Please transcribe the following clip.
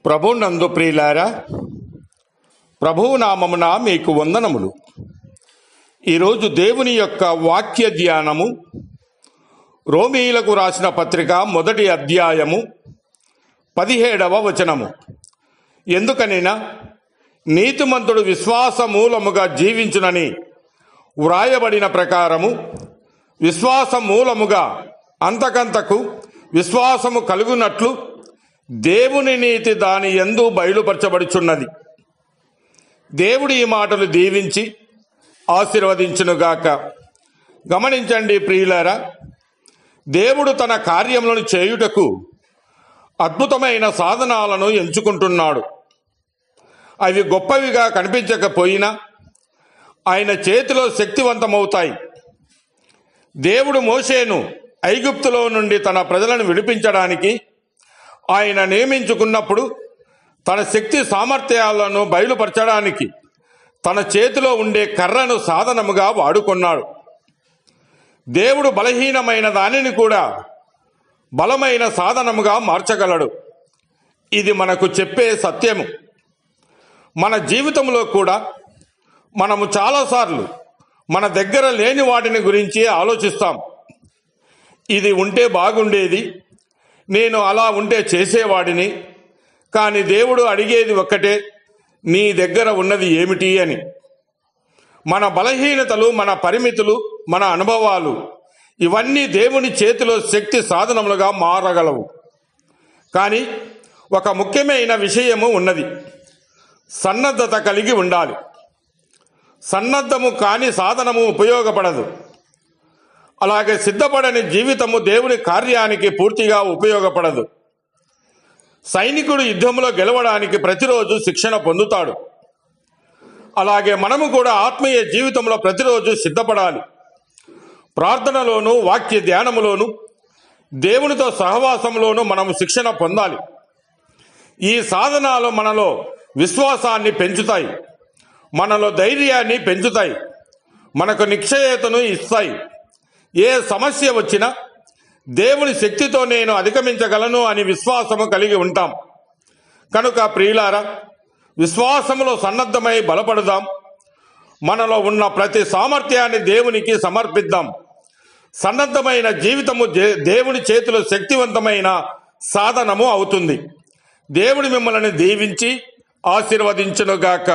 ప్రభునందు ప్రియులారా, ప్రభువు నామమున మీకు వందనములు. ఈరోజు దేవుని యొక్క వాక్య ధ్యానము రోమీయులకు రాసిన పత్రిక 1వ అధ్యాయము 17వ వచనము. ఎందుకనైనా నీతిమంతుడు విశ్వాస మూలముగా జీవించునని వ్రాయబడిన ప్రకారము విశ్వాస మూలముగా అంతకంతకు విశ్వాసము కలుగునట్లు దేవుని నీతి దాని యందు బయలుపరచబడుచున్నది. దేవుడు ఈ మాటలు దీవించి ఆశీర్వదించునుగాక. గమనించండి ప్రియులారా, దేవుడు తన కార్యములను చేయుటకు అద్భుతమైన సాధనాలను ఎంచుకుంటున్నాడు. అవి గొప్పవిగా కనిపించకపోయినా ఆయన చేతిలో శక్తివంతమవుతాయి. దేవుడు మోషేను ఐగుప్తులో నుండి తన ప్రజలను విడిపించడానికి ఆయన నియమించుకున్నప్పుడు తన శక్తి సామర్థ్యాలను బయలుపరచడానికి తన చేతిలో ఉండే కర్రను సాధనముగా వాడుకున్నాడు. దేవుడు బలహీనమైన దానిని కూడా బలమైన సాధనముగా మార్చగలడు. ఇది మనకు చెప్పే సత్యము. మన జీవితంలో కూడా మనము చాలాసార్లు మన దగ్గర లేని వాటిని గురించి ఆలోచిస్తాం. ఇది ఉంటే బాగుండేది, నేను అలా ఉంటే చేసేవాడిని, కానీ దేవుడు అడిగేది ఒక్కటే, నీ దగ్గర ఉన్నది ఏమిటి అని. మన బలహీనతలు, మన పరిమితులు, మన అనుభవాలు ఇవన్నీ దేవుని చేతిలో శక్తి సాధనములుగా మారగలవు. కానీ ఒక ముఖ్యమైన విషయము ఉన్నది. సన్నద్ధత కలిగి ఉండాలి. సన్నద్ధము కాని సాధనము ఉపయోగపడదు. అలాగే సిద్ధపడని జీవితము దేవుని కార్యానికి పూర్తిగా ఉపయోగపడదు. సైనికుడు యుద్ధంలో గెలవడానికి ప్రతిరోజు శిక్షణ పొందుతాడు. అలాగే మనము కూడా ఆత్మీయ జీవితంలో ప్రతిరోజు సిద్ధపడాలి. ప్రార్థనలోను, వాక్య ధ్యానములోను, దేవునితో సహవాసంలోను మనము శిక్షణ పొందాలి. ఈ సాధనాలు మనలో విశ్వాసాన్ని పెంచుతాయి, మనలో ధైర్యాన్ని పెంచుతాయి, మనకు నిశ్చయతను ఇస్తాయి. ఏ సమస్య వచ్చినా దేవుని శక్తితో నేను అధిగమించగలను అని విశ్వాసము కలిగి ఉంటాం. కనుక ప్రియులారా, విశ్వాసములో సన్నద్ధమై బలపడదాం. మనలో ఉన్న ప్రతి సామర్థ్యాన్ని దేవునికి సమర్పిద్దాం. సన్నద్ధమైన జీవితము దేవుని చేతిలో శక్తివంతమైన సాధనము అవుతుంది. దేవుడు మిమ్మల్ని దీవించి ఆశీర్వదించునుగాక.